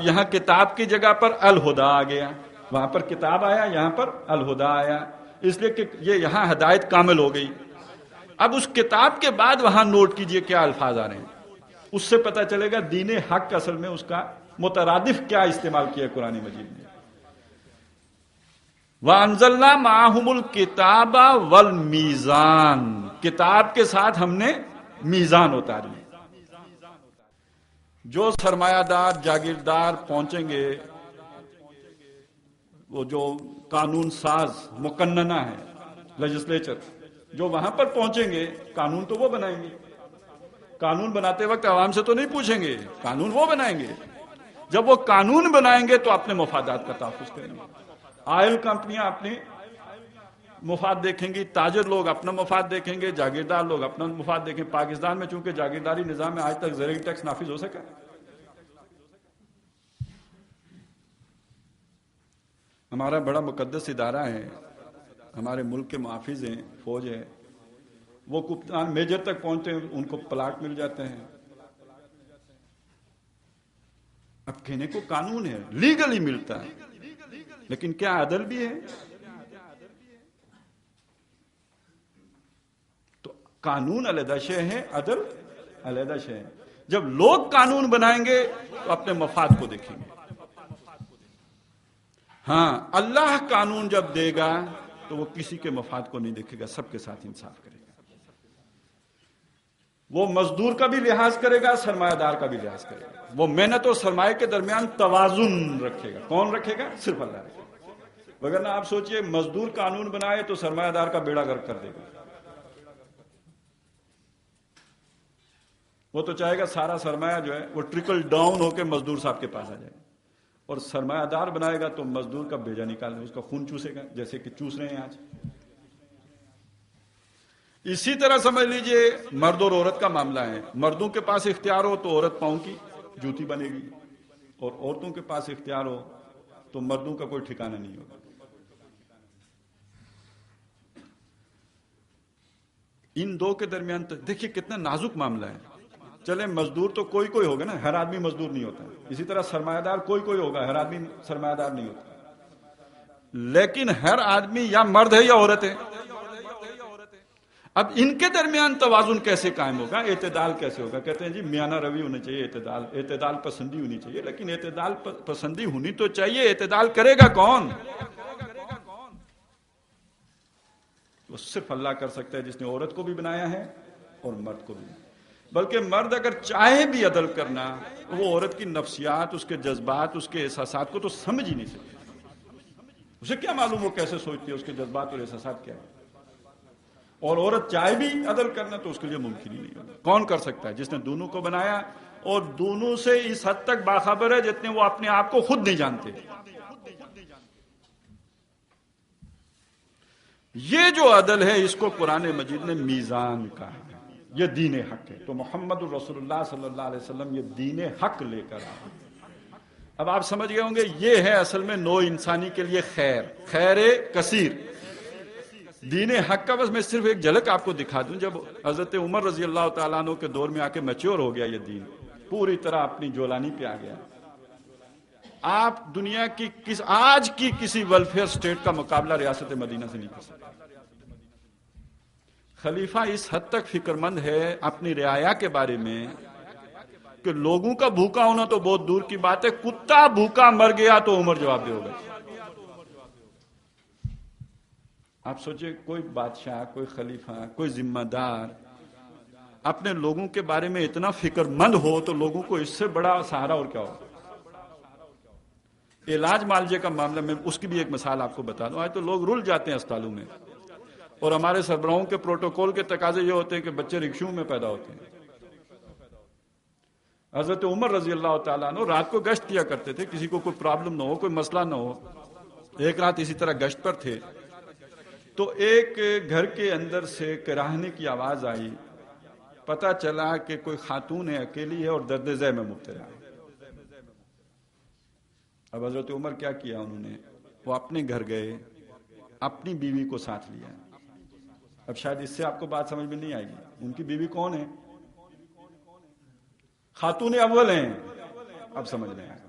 یہاں کتاب کی جگہ پر الہدا آ گیا، وہاں پر کتاب آیا، یہاں پر الہدا آیا، اس لیے کہ یہ یہاں ہدایت کامل ہو گئی۔ اب اس کتاب کے بعد وہاں نوٹ کیجئے کیا الفاظ آ رہے ہیں، اس سے پتہ چلے گا دین حق اصل میں اس کا مترادف کیا استعمال کیا قرآن مجید میں۔ وَأَنزَلْنَا مَعَهُمُ الْكِتَابَ وَالْمِيزَانَ، کتاب کے ساتھ ہم نے میزان اتاری۔ جو سرمایہ دار جاگیردار پہنچیں گے، وہ جو قانون ساز مقننہ ہے لیجسلیچر، جو وہاں پر پہنچیں گے قانون تو وہ بنائیں گے۔ قانون بناتے وقت عوام سے تو نہیں پوچھیں گے، قانون وہ بنائیں گے۔ جب وہ قانون بنائیں گے تو اپنے مفادات کا تحفظ کریں گے۔ آئل کمپنیاں اپنے مفاد دیکھیں گی، تاجر لوگ اپنا مفاد دیکھیں گے، جاگیردار لوگ اپنا مفاد دیکھیں۔ پاکستان میں چونکہ جاگیرداری نظام میں آج تک زرعی ٹیکس نافذ ہو سکا، ہمارا بڑا مقدس ادارہ ہے، ہمارے ملک کے محافظ ہیں، فوج ہے، وہ کپتان میجر تک پہنچتے ہیں، ان کو پلاٹ مل جاتے ہیں۔ اب کہنے کو قانون ہے، لیگلی ملتا ہے، لیکن کیا عدل بھی ہے؟ تو قانون علیحدہ شے ہے، عدل علیحدہ شے ہے۔ جب لوگ قانون بنائیں گے تو اپنے مفاد کو دیکھیں گے۔ ہاں، اللہ قانون جب دے گا تو وہ کسی کے مفاد کو نہیں دیکھے گا، سب کے ساتھ انصاف کرے گا۔ وہ مزدور کا بھی لحاظ کرے گا، سرمایہ دار کا بھی لحاظ کرے گا۔ وہ محنت اور سرمایہ کے درمیان توازن رکھے گا۔ کون رکھے گا؟ صرف اللہ رکھے گا۔ وگرنہ آپ سوچئے مزدور قانون بنائے تو سرمایہ دار کا بیڑا غرق کر دے گا۔ وہ تو چاہے گا سارا سرمایہ جو ہے وہ ٹرکل ڈاؤن ہو کے مزدور صاحب کے پاس آ جائے، اور سرمایہ دار بنائے گا تو مزدور کا بیجا نکالے، اس کا خون چوسے گا، جیسے کہ چوس رہے ہیں آج۔ اسی طرح سمجھ لیجئے مرد اور عورت کا معاملہ ہے۔ مردوں کے پاس اختیار ہو تو عورت پاؤں کی جوتی بنے گی، اور عورتوں کے پاس اختیار ہو تو مردوں کا کوئی ٹھکانہ نہیں ہوگا۔ ان دو کے درمیان دیکھیے کتنا نازک معاملہ ہے۔ چلے مزدور تو کوئی کوئی ہوگا نا، ہر آدمی مزدور نہیں ہوتا۔ اسی طرح سرمایہ دار کوئی کوئی ہوگا، ہر آدمی سرمایہ دار نہیں ہوتا۔ لیکن ہر آدمی یا مرد ہے یا عورت ہے۔ اب ان کے درمیان توازن کیسے قائم ہوگا، اعتدال کیسے ہوگا؟ کہتے ہیں جی میانہ روی ہونا چاہیے، اعتدال پسندی ہونی چاہیے، لیکن اعتدال پسندی ہونی تو چاہیے، اعتدال کرے گا کون؟ وہ صرف اللہ کر سکتا ہے، جس نے عورت کو بھی بنایا ہے اور مرد کو بھی۔ بلکہ مرد اگر چاہے بھی عدل کرنا، وہ عورت کی نفسیات، اس کے جذبات، اس کے احساسات کو تو سمجھ ہی نہیں سکتے۔ اسے کیا معلوم وہ کیسے سوچتی ہے، اس کے جذبات اور احساسات کیا ہے۔ اور عورت چاہے بھی عدل کرنا تو اس کے لیے ممکن ہی نہیں ہوگا۔ کون کر سکتا ہے؟ جس نے دونوں کو بنایا اور دونوں سے اس حد تک باخبر ہے جتنے وہ اپنے آپ کو خود نہیں جانتے۔ یہ جو عدل ہے اس کو قرآن مجید نے میزان کہا ہے، یہ دین حق ہے۔ تو محمد الرسول اللہ صلی اللہ علیہ وسلم یہ دین حق لے کر آئے۔ اب آپ سمجھ گئے ہوں گے یہ ہے اصل میں نوع انسانی کے لیے خیر کثیر۔ دین حق کا بس میں صرف ایک جھلک آپ کو دکھا دوں۔ جب حضرت عمر رضی اللہ تعالیٰ عنہ کے دور میں آ کے میچور ہو گیا یہ دین، پوری طرح اپنی جولانی پہ آ گیا، آپ دنیا کی آج کی کسی ویلفیئر سٹیٹ کا مقابلہ ریاست مدینہ سے نہیں کر سکتے۔ خلیفہ اس حد تک فکر مند ہے اپنی رعایا کے بارے میں کہ لوگوں کا بھوکا ہونا تو بہت دور کی بات ہے، کتا بھوکا مر گیا تو عمر جواب دے ہوگا۔ آپ سوچیں کوئی بادشاہ، کوئی خلیفہ، کوئی ذمہ دار اپنے لوگوں کے بارے میں اتنا فکر مند ہو تو لوگوں کو اس سے بڑا سہارا اور کیا ہو۔ علاج معالجے کا معاملہ میں اس کی بھی ایک مثال آپ کو بتا دوں۔ آج تو لوگ رل جاتے ہیں اسپتالوں میں، اور ہمارے سربراہوں کے پروٹوکول کے تقاضے یہ ہوتے ہیں کہ بچے رکشوں میں پیدا ہوتے ہیں۔ حضرت عمر رضی اللہ تعالیٰ عنہ رات کو گشت کیا کرتے تھے، کسی کو کوئی پرابلم نہ ہو، کوئی مسئلہ نہ ہو۔ ایک رات اسی طرح گشت پر تھے تو ایک گھر کے اندر سے کراہنے کی آواز آئی۔ پتہ چلا کہ کوئی خاتون ہے، اکیلی ہے اور درد ذہ میں مبتلا ہے۔ اب حضرت عمر کیا کیا انہوں نے، وہ اپنے گھر گئے، اپنی بیوی کو ساتھ لیا۔ اب شاید اس سے آپ کو بات سمجھ میں نہیں آئے گی، ان کی بیوی کون ہے؟ خاتون اول ہیں۔ اب سمجھ میں آئے گا۔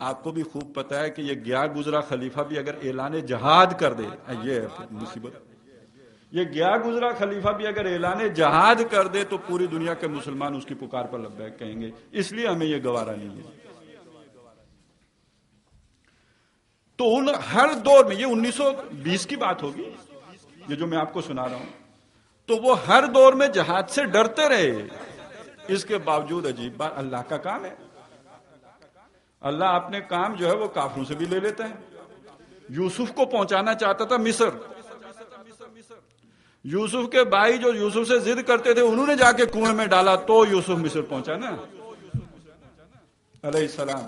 آپ کو بھی خوب پتا ہے کہ یہ گیا گزرا خلیفہ بھی اگر اعلان جہاد کر دے، یہ ہے پھر مصیبت، یہ گیا گزرا خلیفہ بھی اگر اعلان جہاد کر دے تو پوری دنیا کے مسلمان اس کی پکار پر لبیک کہیں گے، اس لیے ہمیں یہ گوارا نہیں ہے۔ تو ہر دور میں، یہ 1920 کی بات ہوگی یہ جو میں آپ کو سنا رہا ہوں، تو وہ ہر دور میں جہاد سے ڈرتے رہے، اس کے باوجود عجیب بات، اللہ کا کام ہے، اللہ اپنے کام جو ہے وہ کافروں سے بھی لے لیتا ہے۔ یوسف کو پہنچانا چاہتا تھا مصر، یوسف کے بھائی جو یوسف سے ضد کرتے تھے انہوں نے جا کے کنویں میں ڈالا تو یوسف مصر پہنچا نا علیہ السلام۔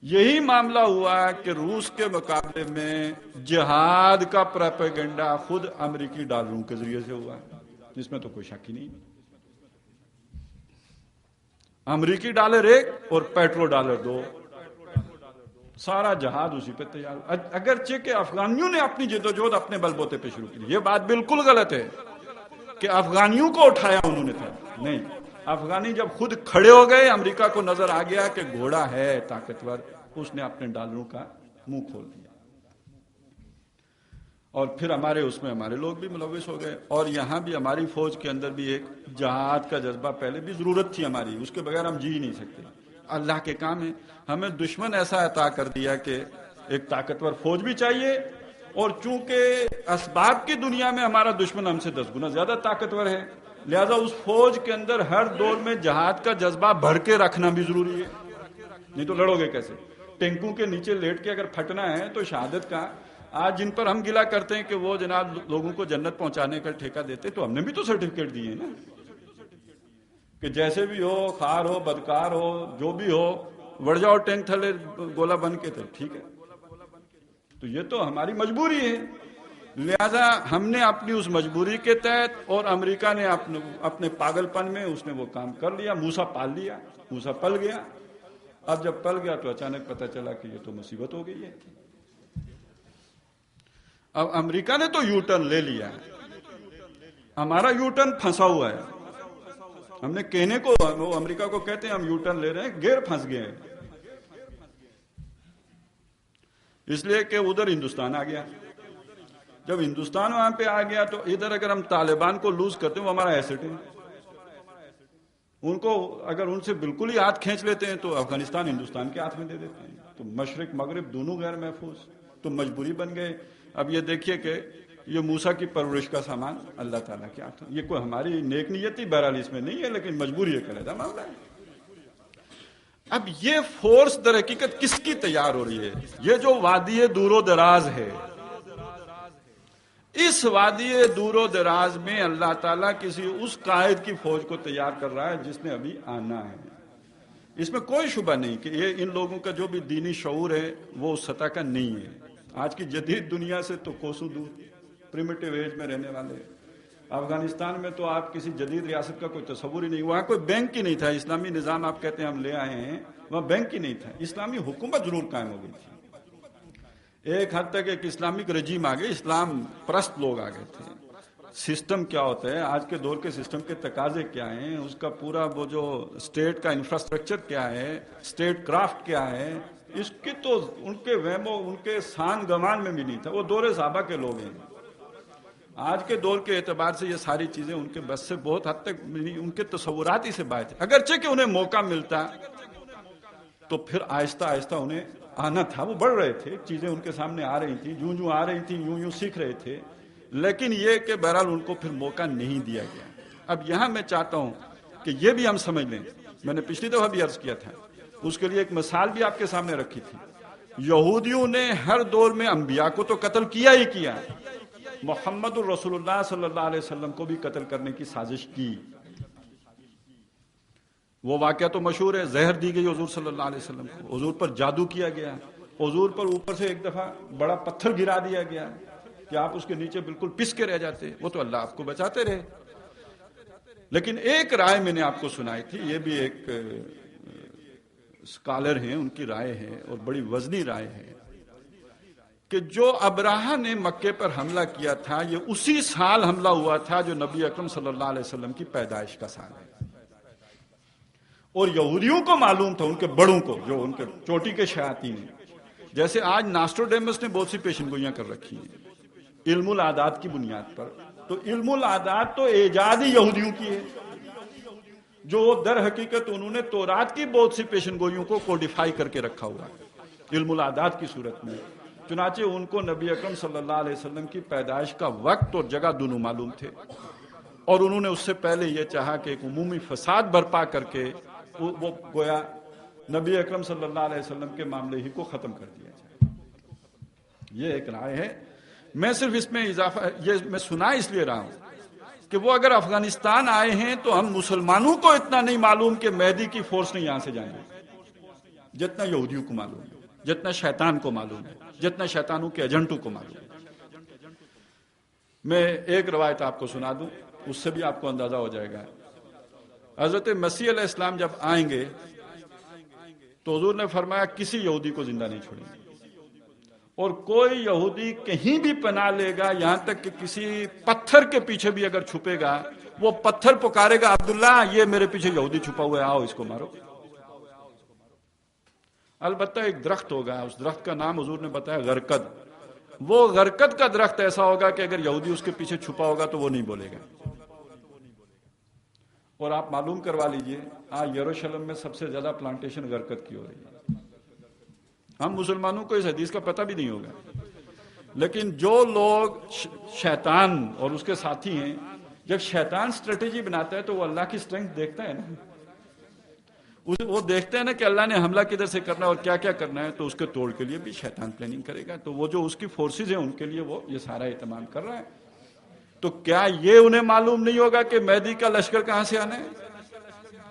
یہی معاملہ ہوا کہ روس کے مقابلے میں جہاد کا پروپیگنڈا خود امریکی ڈالروں کے ذریعے سے ہوا، جس میں تو کوئی شک ہی نہیں۔ امریکی ڈالر 1 اور پیٹرو ڈالر 2، سارا جہاد اسی پہ تیار۔ اگرچہ کہ افغانیوں نے اپنی جدوجہد اپنے بل بوتے پہ شروع کی، یہ بات بالکل غلط ہے کہ افغانیوں کو اٹھایا انہوں نے تھا، نہیں، افغانی جب خود کھڑے ہو گئے، امریکہ کو نظر آ گیا کہ گھوڑا ہے طاقتور، اس نے اپنے ڈالروں کا منہ کھول دیا، اور پھر ہمارے لوگ بھی ملوث ہو گئے۔ اور یہاں بھی ہماری فوج کے اندر بھی ایک جہاد کا جذبہ پہلے بھی ضرورت تھی ہماری، اس کے بغیر ہم جی ہی نہیں سکتے۔ اللہ کے کام ہے، ہمیں دشمن ایسا عطا کر دیا کہ ایک طاقتور فوج بھی چاہیے، اور چونکہ اسباب کی دنیا میں ہمارا دشمن ہم سے 10 گنا زیادہ طاقتور ہے، لہذا اس فوج کے اندر ہر دور میں جہاد کا جذبہ بھر کے رکھنا بھی ضروری ہے، نہیں تو لڑو گے کیسے؟ ٹینکوں کے نیچے لیٹ کے اگر پھٹنا ہے تو شہادت کا، آج جن پر ہم گلہ کرتے ہیں کہ وہ جناب لوگوں کو جنت پہنچانے کا ٹھیکہ دیتے، تو ہم نے بھی تو سرٹیفکیٹ دیے نا کہ جیسے بھی ہو، خار ہو، بدکار ہو، جو بھی ہو، وڑ جاؤ ٹینک تھلے گولا بن کے، تو ٹھیک ہے۔ تو یہ تو ہماری مجبوری ہے، لہذا ہم نے اپنی اس مجبوری کے تحت، اور امریکہ نے اپنے پاگل پن میں اس نے وہ کام کر لیا، موسیٰ پال لیا، موسیٰ پل گیا۔ اب جب پل گیا تو اچانک پتہ چلا کہ یہ تو مصیبت ہو گئی ہے۔ اب امریکہ نے تو یو ٹرن لے لیا، ہمارا یو ٹرن پھنسا ہوا ہے۔ ہم نے کہنے کو، وہ امریکہ کو کہتے ہیں ہم یو ٹرن لے رہے ہیں، گیر پھنس گئے ہیں، اس لیے کہ ادھر ہندوستان آ گیا۔ جب ہندوستان وہاں پہ آ گیا تو ادھر اگر ہم طالبان کو لوز کرتے ہیں، وہ ہمارا ایسٹ ہے، ان کو اگر ان سے بالکل ہی ہاتھ کھینچ لیتے ہیں تو افغانستان ہندوستان کے ہاتھ میں دے دیتے ہیں، تو مشرق مغرب دونوں غیر محفوظ، تو مجبوری بن گئے۔ اب یہ دیکھیے کہ یہ موسیٰ کی پرورش کا سامان اللہ تعالیٰ کے ہاتھ، یہ کوئی ہماری نیک نیتی بہرحال اس میں نہیں ہے، لیکن مجبوری ہے، علیحدہ معاملہ ہے۔ اب یہ فورس در حقیقت کس کی تیار ہو رہی ہے؟ یہ جو وادی دور و دراز ہے، اس وادی دور و دراز میں اللہ تعالیٰ کسی اس قائد کی فوج کو تیار کر رہا ہے جس نے ابھی آنا ہے۔ اس میں کوئی شبہ نہیں کہ یہ ان لوگوں کا جو بھی دینی شعور ہے وہ اس سطح کا نہیں ہے، آج کی جدید دنیا سے تو کوسوں دور، پریمیٹیو ایج میں رہنے والے۔ افغانستان میں تو آپ کسی جدید ریاست کا کوئی تصور ہی نہیں، وہاں کوئی بینک ہی نہیں تھا، اسلامی نظام آپ کہتے ہیں ہم لے آئے ہیں، وہاں بینک ہی نہیں تھا، اسلامی حکومت ضرور قائم ہو گئی تھی، ایک حد تک ایک اسلامک رجیم آ گئے، اسلام پرست لوگ آ گئے تھے۔ سسٹم کیا ہوتا ہے، آج کے دور کے سسٹم کے تقاضے کیا ہیں، اس کا پورا وہ جو اسٹیٹ کا انفراسٹرکچر کیا ہے، اسٹیٹ کرافٹ کیا ہے، اس کی تو ان کے وہم و ان کے سان گمان میں بھی نہیں تھا، وہ دور صحابہ کے لوگ ہیں۔ آج کے دور کے اعتبار سے یہ ساری چیزیں ان کے بس سے بہت حد تک ان کے تصورات ہی سے باہر تھے، اگرچہ کہ انہیں موقع ملتا تو پھر آہستہ آہستہ انہیں آنا تھا، وہ بڑھ رہے تھے، چیزیں ان کے سامنے آ رہی تھیں، یوں یوں آ رہی تھیں، یوں یوں سیکھ رہے تھے، لیکن یہ کہ بہرحال ان کو پھر موقع نہیں دیا گیا۔ اب یہاں میں چاہتا ہوں کہ یہ بھی ہم سمجھ لیں، میں نے پچھلی دفعہ بھی عرض کیا تھا، اس کے لیے ایک مثال بھی آپ کے سامنے رکھی تھی، یہودیوں نے ہر دور میں انبیاء کو تو قتل کیا ہی کیا، محمد الرسول اللہ صلی اللہ علیہ وسلم کو بھی قتل کرنے کی سازش کی۔ وہ واقعہ تو مشہور ہے، زہر دی گئی حضور صلی اللہ علیہ وسلم کو، حضور پر جادو کیا گیا، حضور پر اوپر سے ایک دفعہ بڑا پتھر گرا دیا گیا کہ آپ اس کے نیچے بالکل پس کے رہ جاتے، وہ تو اللہ آپ کو بچاتے رہے۔ لیکن ایک رائے میں نے آپ کو سنائی تھی، یہ بھی ایک اسکالر ہیں، ان کی رائے ہے اور بڑی وزنی رائے ہے، کہ جو ابراہہ نے مکے پر حملہ کیا تھا یہ اسی سال حملہ ہوا تھا جو نبی اکرم صلی اللہ علیہ وسلم کی پیدائش کا سال ہے، اور یہودیوں کو معلوم تھا، ان کے بڑوں کو، جو ان کے چوٹی کے شیاطین ہیں. جیسے آج ناسٹروڈیمس نے بہت سی پیشن گوئیاں کر رکھی ہیں علم العادات کی بنیاد پر. تو علم العادات تو ایجاد ہی یہودیوں کی ہے، جو در حقیقت انہوں نے تورات کی بہت سی پیشن گوئیوں کو کوڈیفائی کر کے رکھا ہوا ہے علم العادات کی صورت میں. چنانچہ ان کو نبی اکرم صلی اللہ علیہ وسلم کی پیدائش کا وقت اور جگہ دونوں معلوم تھے، اور انہوں نے اس سے پہلے یہ چاہا کہ ایک عمومی فساد برپا کر کے وہ گویا نبی اکرم صلی اللہ علیہ وسلم کے معاملے ہی کو ختم کر دیا جائے. یہ ایک رائے ہے. میں صرف اس میں اضافہ یہ میں سنا اس لیے رہا ہوں کہ وہ اگر افغانستان آئے ہیں تو ہم مسلمانوں کو اتنا نہیں معلوم کہ مہدی کی فورس نہیں یہاں سے جائیں گے جتنا یہودیوں کو معلوم ہے، جتنا شیطان کو معلوم ہے، جتنا شیطانوں کے ایجنٹوں کو معلوم ہے. میں ایک روایت آپ کو سنا دوں، اس سے بھی آپ کو اندازہ ہو جائے گا. حضرت مسیح علیہ السلام جب آئیں گے تو حضور نے فرمایا کسی یہودی کو زندہ نہیں چھوڑیں گے، اور کوئی یہودی کہیں بھی پناہ لے گا، یہاں تک کہ کسی پتھر کے پیچھے بھی اگر چھپے گا، وہ پتھر پکارے گا عبداللہ یہ میرے پیچھے یہودی چھپا ہوا ہے، آؤ اس کو مارو. البتہ ایک درخت ہوگا، اس درخت کا نام حضور نے بتایا غرقد. وہ غرقد کا درخت ایسا ہوگا کہ اگر یہودی اس کے پیچھے چھپا ہوگا تو وہ نہیں بولے گا. اور آپ معلوم کروا لیجئے آج یروشلم میں سب سے زیادہ پلانٹیشن غرقد کی ہو رہی ہے. ہم مسلمانوں کو اس حدیث کا پتہ بھی نہیں ہوگا، لیکن جو لوگ شیطان اور اس کے ساتھی ہیں، جب شیطان اسٹریٹجی بناتا ہے تو وہ اللہ کی اسٹرینتھ دیکھتا ہے نا، وہ دیکھتے ہیں نا کہ اللہ نے حملہ کدھر سے کرنا ہے اور کیا کیا کرنا ہے، تو اس کے توڑ کے لیے بھی شیطان پلاننگ کرے گا. تو وہ جو اس کی فورسز ہیں ان کے لیے وہ یہ سارا اہتمام کر رہا ہے. تو کیا یہ انہیں معلوم نہیں ہوگا کہ مہدی کا لشکر کہاں سے آنا ہے؟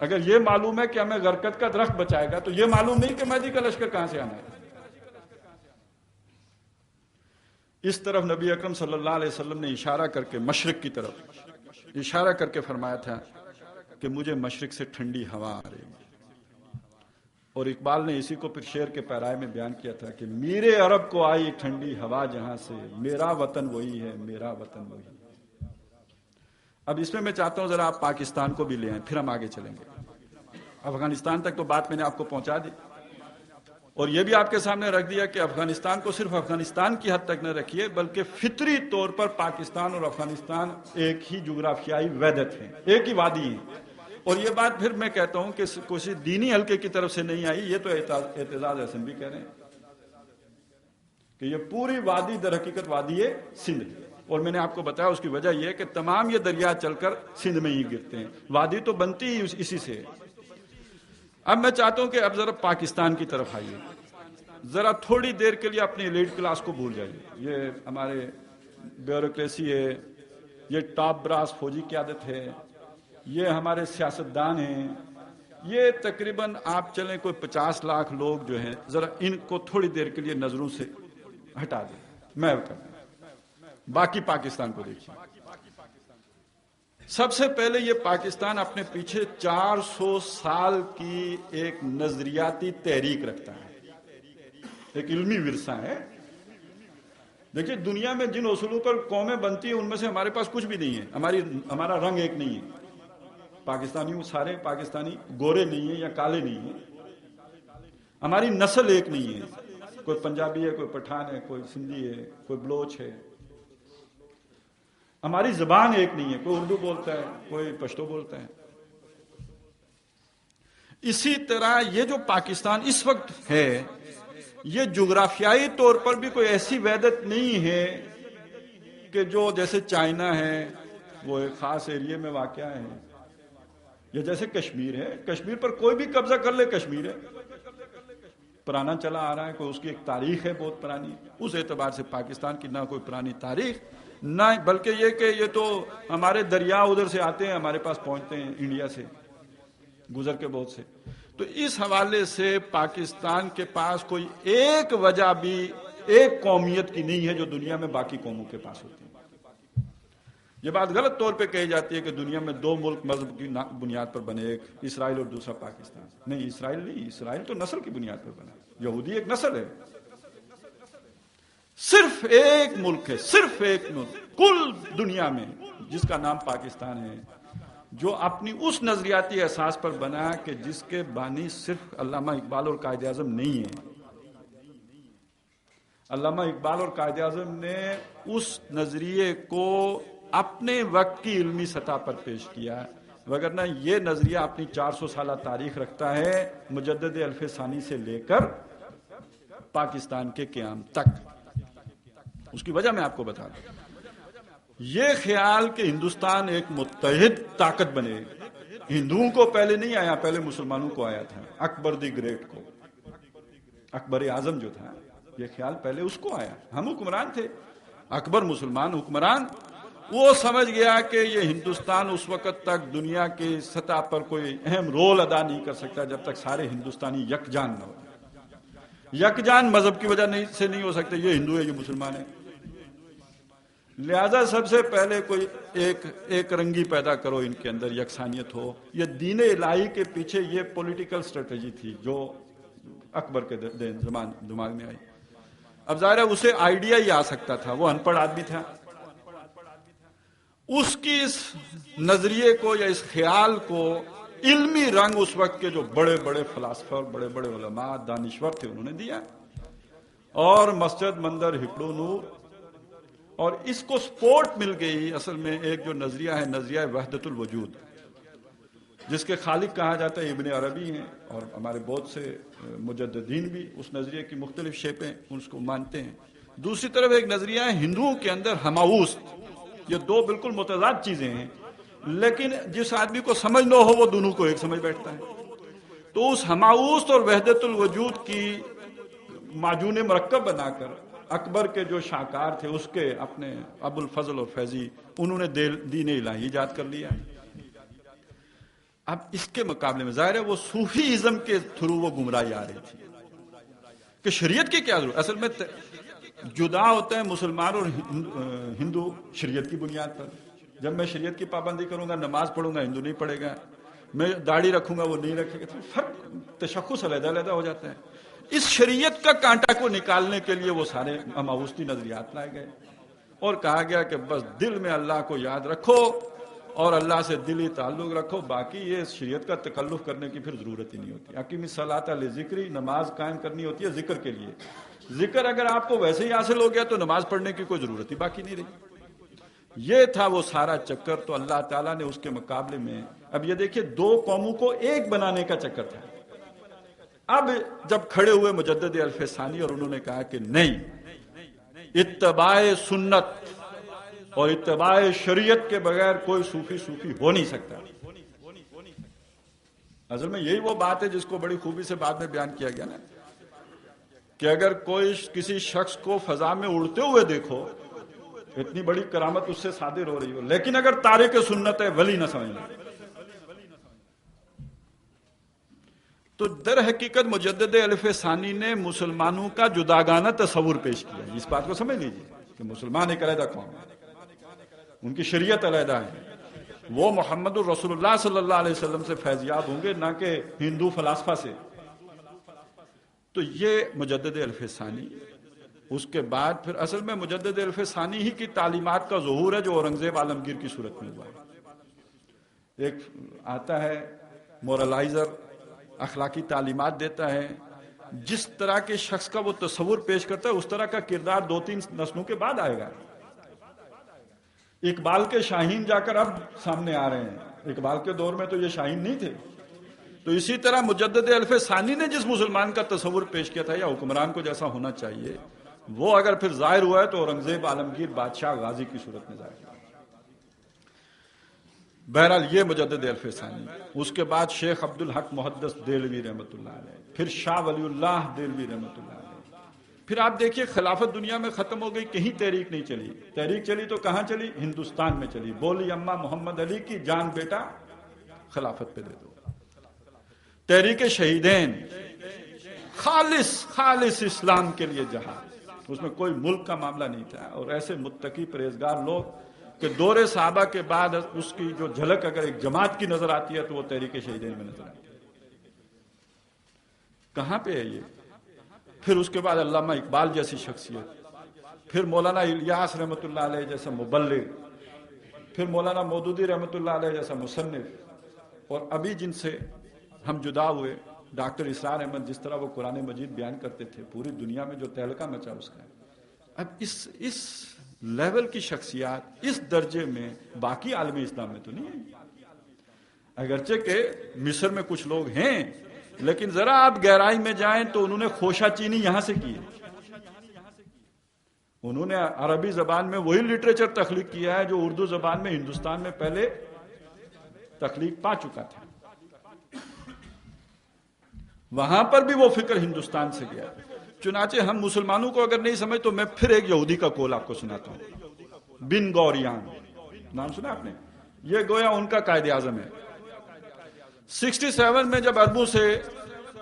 اگر یہ معلوم ہے کہ ہمیں غرقد کا درخت بچائے گا تو یہ معلوم نہیں کہ مہدی کا لشکر کہاں سے آنا ہے. اس طرف نبی اکرم صلی اللہ علیہ وسلم نے اشارہ کر کے مشرق کی طرف اشارہ کر کے فرمایا تھا کہ مجھے مشرق سے ٹھنڈی ہوا آ رہی ہے. اور اقبال نے اسی کو پھر شعر کے پیرائے میں بیان کیا تھا کہ میرے عرب کو آئی ٹھنڈی ہوا جہاں سے، میرا وطن وہی ہے، میرا وطن وہی ہے. اب اس میں چاہتا ہوں ذرا آپ پاکستان کو بھی لے آئیں، پھر ہم آگے چلیں گے. افغانستان تک تو بات میں نے آپ کو پہنچا دی، اور یہ بھی آپ کے سامنے رکھ دیا کہ افغانستان کو صرف افغانستان کی حد تک نہ رکھیے، بلکہ فطری طور پر پاکستان اور افغانستان ایک ہی جغرافیائی وحدت ہیں، ایک ہی وادی ہیں. اور یہ بات پھر میں کہتا ہوں کہ کسی دینی حلقے کی طرف سے نہیں آئی، یہ تو اعتزاز احسن بھی کہہ رہے ہیں کہ یہ پوری وادی در حقیقت وادی سندھ ہے. اور میں نے آپ کو بتایا اس کی وجہ یہ ہے کہ تمام یہ دریا چل کر سندھ میں ہی گرتے ہیں، وادی تو بنتی ہی اسی سے. اب میں چاہتا ہوں کہ اب ذرا پاکستان کی طرف آئیے، ذرا تھوڑی دیر کے لیے اپنی ایلیٹ کلاس کو بھول جائیے. یہ ہمارے بیوروکریسی ہے، یہ ٹاپ براس فوجی قیادت ہے، یہ ہمارے سیاستدان ہیں، یہ تقریباً آپ چلیں کوئی 50 لاکھ لوگ جو ہیں، ذرا ان کو تھوڑی دیر کے لیے نظروں سے ہٹا دیں. میں باقی پاکستان کو دیکھیے. سب سے پہلے یہ پاکستان اپنے پیچھے 400 سال کی ایک نظریاتی تحریک رکھتا ہے، ایک علمی ورثہ ہے. دیکھیے دنیا میں جن اصولوں پر قومیں بنتی ہیں ان میں سے ہمارے پاس کچھ بھی نہیں ہے. ہمارا رنگ ایک نہیں ہے، پاکستانیوں سارے پاکستانی گورے نہیں ہیں یا کالے نہیں ہیں. ہماری نسل ایک نہیں ہے، کوئی پنجابی ہے، کوئی پٹھان ہے، کوئی سندھی ہے، کوئی بلوچ ہے. ہماری زبان ایک نہیں ہے، کوئی اردو بولتا ہے، کوئی پشتو بولتا ہے. اسی طرح یہ جو پاکستان اس وقت ہے، یہ جغرافیائی طور پر بھی کوئی ایسی وحدت نہیں ہے کہ جو جیسے چائنا ہے وہ ایک خاص ایریے میں واقع ہے، یا جیسے کشمیر ہے. کشمیر پر کوئی بھی قبضہ کر لے، کشمیر ہے، پرانا چلا آ رہا ہے، کوئی اس کی ایک تاریخ ہے بہت پرانی. اس اعتبار سے پاکستان کی نہ کوئی پرانی تاریخ، نہ بلکہ یہ کہ یہ تو ہمارے دریا ادھر سے آتے ہیں، ہمارے پاس پہنچتے ہیں انڈیا سے گزر کے بہت سے. تو اس حوالے سے پاکستان کے پاس کوئی ایک وجہ بھی ایک قومیت کی نہیں ہے جو دنیا میں باقی قوموں کے پاس ہوتی ہے. یہ بات غلط طور پہ کہی جاتی ہے کہ دنیا میں 2 ملک مذہب کی بنیاد پر بنے، ایک اسرائیل اور دوسرا پاکستان. نہیں، اسرائیل نہیں، اسرائیل تو نسل کی بنیاد پر بنا، یہودی ایک نسل ہے. صرف ایک ملک ہے، صرف ایک ملک کل دنیا میں جس کا نام پاکستان ہے، جو اپنی اس نظریاتی احساس پر بنا کہ جس کے بانی صرف علامہ اقبال اور قائد اعظم نہیں ہیں. علامہ اقبال اور قائد اعظم نے اس نظریے کو اپنے وقت کی علمی سطح پر پیش کیا، وگرنہ یہ نظریہ اپنی 400 سالہ تاریخ رکھتا ہے مجدد الف ثانی سے لے کر پاکستان کے قیام تک. اس کی وجہ میں آپ کو بتا دوں. یہ خیال کہ ہندوستان ایک متحد طاقت بنے، ہندوؤں کو پہلے نہیں آیا، پہلے مسلمانوں کو آیا تھا. اکبر دی گریٹ کو، اکبر اعظم جو تھا، یہ خیال پہلے اس کو آیا. ہم حکمران تھے، اکبر مسلمان حکمران. وہ سمجھ گیا کہ یہ ہندوستان اس وقت تک دنیا کی سطح پر کوئی اہم رول ادا نہیں کر سکتا جب تک سارے ہندوستانی یکجان نہ ہو. یکجان مذہب کی وجہ سے نہیں ہو سکتے، یہ ہندو ہے یہ مسلمان ہے. لہذا سب سے پہلے کوئی ایک رنگی پیدا کرو، ان کے اندر یکسانیت ہو. یہ دین الہی کے پیچھے یہ پولیٹیکل سٹریٹجی تھی جو اکبر کے دماغ میں آئی. اب ظاہر ہے اسے آئیڈیا ہی آ سکتا تھا، وہ ان پڑھ آدمی تھا. اس کی اس نظریے کو یا اس خیال کو علمی رنگ اس وقت کے جو بڑے بڑے فلاسفر، بڑے بڑے علماء، دانشور تھے، انہوں نے دیا. اور مسجد مندر ہکڑو نور، اور اس کو سپورٹ مل گئی. اصل میں ایک جو نظریہ ہے، نظریہ وحدت الوجود، جس کے خالق کہا جاتا ہے ابن عربی ہیں، اور ہمارے بہت سے مجددین بھی اس نظریے کی مختلف شیپیں اس کو مانتے ہیں. دوسری طرف ایک نظریہ ہے ہندوؤں کے اندر ہماوست. یہ دو بالکل متضاد چیزیں ہیں، لیکن جس آدمی کو سمجھ نہ ہو وہ دونوں کو ایک سمجھ بیٹھتا ہے. تو اس ہماوست اور وحدت الوجود کی معجون مرکب بنا کر اکبر کے جو شاہکار تھے، اس کے اپنے ابو الفضل اور فیضی، انہوں نے دین الہی ایجاد کر لیا. اب اس کے مقابلے میں ظاہر ہے وہ صوفی ازم کے تھرو وہ گمراہی آ رہی تھی کہ شریعت کی کیا ضرورت. اصل میں جدا ہوتا ہے مسلمان اور ہندو شریعت کی بنیاد پر. جب میں شریعت کی پابندی کروں گا، نماز پڑھوں گا، ہندو نہیں پڑھے گا. میں داڑھی رکھوں گا، وہ نہیں رکھے گا. فرق، تشخص علیحدہ علیحدہ ہو جاتا ہے. اس شریعت کا کانٹا کو نکالنے کے لیے وہ سارے ہماوستی نظریات لائے گئے اور کہا گیا کہ بس دل میں اللہ کو یاد رکھو اور اللہ سے دلی تعلق رکھو، باقی یہ شریعت کا تکلف کرنے کی پھر ضرورت ہی نہیں ہوتی. اقیم الصلاۃ لذکری، نماز قائم کرنی ہوتی ہے ذکر کے لیے. ذکر اگر آپ کو ویسے ہی حاصل ہو گیا تو نماز پڑھنے کی کوئی ضرورت ہی باقی نہیں رہی. یہ تھا وہ سارا چکر. تو اللہ تعالیٰ نے اس کے مقابلے میں، اب یہ دیکھیے، دو قوموں کو ایک بنانے کا چکر تھا. اب جب کھڑے ہوئے مجدد الف ثانی اور انہوں نے کہا کہ نہیں، اتباع سنت اور اتباع شریعت کے بغیر کوئی صوفی ہو نہیں سکتا. اصل میں یہی وہ بات ہے جس کو بڑی خوبی سے بعد میں بیان کیا گیا نا، کہ اگر کوئی کسی شخص کو فضا میں اڑتے ہوئے دیکھو، اتنی بڑی کرامت اس سے صادر ہو رہی ہو، لیکن اگر تارک سنت ہے ولی نہ سمجھنا. تو در حقیقت مجدد الف ثانی نے مسلمانوں کا جداگانہ تصور پیش کیا. اس بات کو سمجھ لیجیے کہ مسلمان ایک علیحدہ قوم ہے، ان کی شریعت علیحدہ ہے. وہ محمد الرسول اللہ صلی اللہ علیہ وسلم سے فیضیاب ہوں گے، نہ کہ ہندو فلاسفہ سے. تو یہ مجدد الف ثانی. اس کے بعد پھر اصل میں مجدد الف ثانی ہی کی تعلیمات کا ظہور ہے جو اورنگزیب عالمگیر کی صورت میں ہوا ہے. ایک آتا ہے مورلائزر، اخلاقی تعلیمات دیتا ہے، جس طرح کے شخص کا وہ تصور پیش کرتا ہے اس طرح کا کردار 2-3 نسلوں کے بعد آئے گا. اقبال کے شاہین جا کر اب سامنے آ رہے ہیں. اقبال کے دور میں تو یہ شاہین نہیں تھے. تو اسی طرح مجدد الف ثانی نے جس مسلمان کا تصور پیش کیا تھا یا حکمران کو جیسا ہونا چاہیے، وہ اگر پھر ظاہر ہوا ہے تو اورنگزیب عالمگیر بادشاہ غازی کی صورت میں ظاہر ہوا. بہرحال یہ مجدد الف ثانی. اس کے بعد شیخ عبد الحق محدث دہلوی رحمۃ اللہ علیہ، پھر شاہ ولی اللہ دہلوی رحمۃ اللہ علیہ. پھر آپ دیکھیے خلافت دنیا میں ختم ہو گئی، کہیں تحریک نہیں چلی. تحریک چلی تو کہاں چلی؟ ہندوستان میں چلی. بولی اماں محمد علی کی جان بیٹا خلافت پہ دے دو. تحریک شہیدین، خالص اسلام کے لیے جہاد. اس میں کوئی ملک کا معاملہ نہیں تھا. اور ایسے متقی پرہیزگار لوگ کہ دور صحابہ کے بعد اس کی جو جھلک اگر ایک جماعت کی نظر آتی ہے تو وہ تحریک شہیدین میں نظر آتی ہے. کہاں پہ ہے یہ؟ پھر اس کے بعد علامہ اقبال جیسی شخصیت، پھر مولانا الیاس رحمۃ اللہ علیہ جیسا مبلغ، پھر مولانا مودودی رحمۃ اللہ علیہ جیسا مصنف، اور ابھی جن سے ہم جدا ہوئے ڈاکٹر اسرار احمد، جس طرح وہ قرآن مجید بیان کرتے تھے، پوری دنیا میں جو تہلکہ مچا اس کا. اب اس لیول کی شخصیات اس درجے میں باقی عالم اسلام میں تو نہیں ہے. اگرچہ کہ مصر میں کچھ لوگ ہیں، لیکن ذرا آپ گہرائی میں جائیں تو انہوں نے خوشہ چینی یہاں سے کی ہے. انہوں نے عربی زبان میں وہی لٹریچر تخلیق کیا ہے جو اردو زبان میں ہندوستان میں پہلے تخلیق پا چکا تھا. وہاں پر بھی وہ فکر ہندوستان سے گیا. چنانچہ ہم مسلمانوں کو اگر نہیں سمجھ تو میں پھر ایک یہودی کا قول آپ کو سناتا ہوں. بن گوریان نام سنا آپ نے؟ یہ گویا ان کا قائد اعظم ہے. 67 میں جب عربوں سے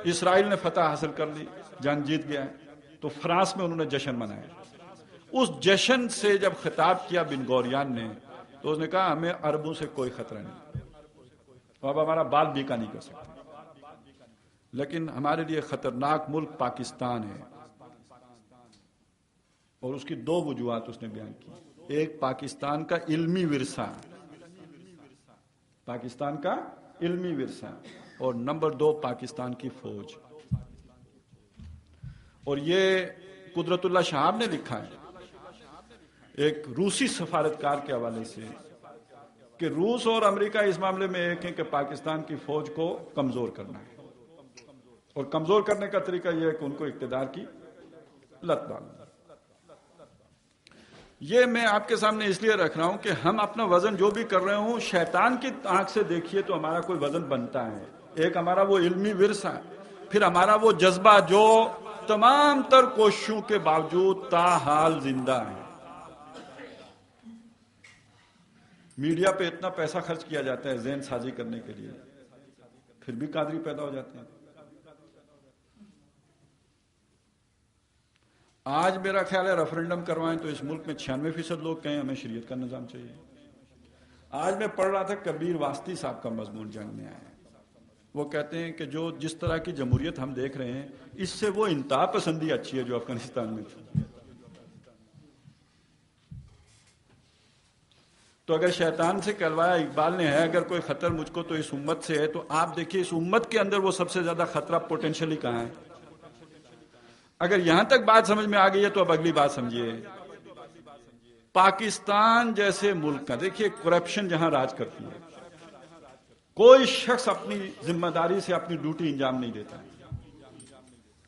اسرائیل نے فتح حاصل کر لی، جنگ جیت گیا، تو فرانس میں انہوں نے جشن منایا. اس جشن سے جب خطاب کیا بن گوریان نے تو اس نے کہا ہمیں عربوں سے کوئی خطرہ نہیں، اب ہمارا بال بیکا نہیں کر سکتے، لیکن ہمارے لیے خطرناک ملک پاکستان ہے. اور اس کی دو وجوہات اس نے بیان کی. ایک پاکستان کا علمی ورثہ، پاکستان کا علمی ورثہ، اور نمبر 2 پاکستان کی فوج. اور یہ قدرت اللہ شہاب نے لکھا ہے ایک روسی سفارتکار کے حوالے سے کہ روس اور امریکہ اس معاملے میں ایک ہے کہ پاکستان کی فوج کو کمزور کرنا ہے، اور کمزور کرنے کا طریقہ یہ ہے کہ ان کو اقتدار کی لت ڈالنا. یہ میں آپ کے سامنے اس لیے رکھ رہا ہوں کہ ہم اپنا وزن جو بھی کر رہے ہوں شیطان کی آنکھ سے دیکھیے تو ہمارا کوئی وزن بنتا ہے. ایک ہمارا وہ علمی ورثہ، پھر ہمارا وہ جذبہ جو تمام تر کوششوں کے باوجود تاحال زندہ ہے. میڈیا پہ اتنا پیسہ خرچ کیا جاتا ہے ذہن سازی کرنے کے لیے، پھر بھی قادری پیدا ہو جاتے ہیں. آج میرا خیال ہے ریفرنڈم کروائیں تو اس ملک میں 96% لوگ کہیں ہمیں شریعت کا نظام چاہیے. آج میں پڑھ رہا تھا کبیر واسطی صاحب کا مضمون جنگ میں آیا ہے. وہ کہتے ہیں کہ جو جس طرح کی جمہوریت ہم دیکھ رہے ہیں اس سے وہ انتہا پسندی اچھی ہے جو افغانستان میں تھی. تو اگر شیطان سے کہلوایا اقبال نے ہے اگر کوئی خطر مجھ کو تو اس امت سے ہے، تو آپ دیکھیے اس امت کے اندر وہ سب سے زیادہ خطرہ پوٹینشلی کہاں ہے. اگر یہاں تک بات سمجھ میں آ گئی ہے تو اب اگلی بات سمجھیے. پاکستان جیسے ملک کا دیکھیے کرپشن جہاں راج کرتی ہے، کوئی شخص اپنی ذمہ داری سے اپنی ڈیوٹی انجام نہیں دیتا.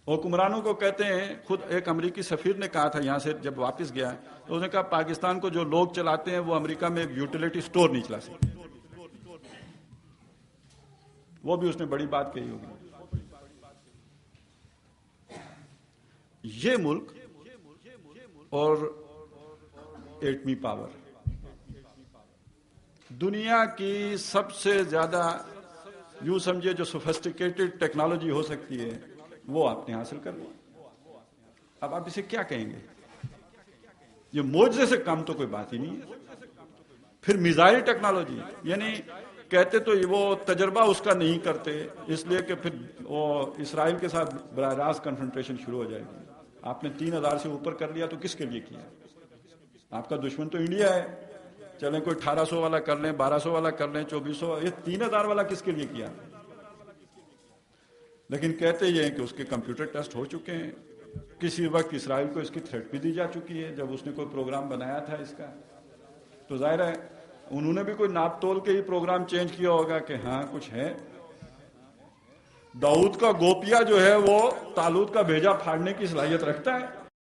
حکمرانوں کو کہتے ہیں، خود ایک امریکی سفیر نے کہا تھا یہاں سے جب واپس گیا تو اس نے کہا پاکستان کو جو لوگ چلاتے ہیں وہ امریکہ میں ایک یوٹیلیٹی سٹور نہیں چلا سکتے. وہ بھی اس نے بڑی بات کہی ہوگی. یہ ملک اور ایٹمی پاور دنیا کی سب سے زیادہ یوں سمجھے جو سوفسٹیکیٹڈ ٹیکنالوجی ہو سکتی ہے وہ آپ نے حاصل کر لی. اب آپ اسے کیا کہیں گے؟ یہ معجزے سے کم تو کوئی بات ہی نہیں ہے. پھر میزائل ٹیکنالوجی، یعنی کہتے تو وہ تجربہ اس کا نہیں کرتے اس لیے کہ پھر وہ اسرائیل کے ساتھ براہ راست کنفرنٹریشن شروع ہو جائے گی. آپ نے 3000 سے اوپر کر لیا تو کس کے لیے کیا؟ آپ کا دشمن تو انڈیا ہے. چلیں کوئی 1800 والا کر لیں، 1200 والا کر لیں، 2400، یہ 3000 والا کس کے لیے کیا؟ لیکن کہتے یہ ہیں کہ اس کے کمپیوٹر ٹیسٹ ہو چکے ہیں. کسی وقت اسرائیل کو اس کی تھریٹ بھی دی جا چکی ہے جب اس نے کوئی پروگرام بنایا تھا اس کا. تو ظاہر ہے انہوں نے بھی کوئی ناپ تول کے ہی پروگرام چینج کیا ہوگا کہ ہاں کچھ ہے. داؤد کا گوپیا جو ہے وہ طالوت کا بھیجا پھاڑنے کی صلاحیت رکھتا ہے.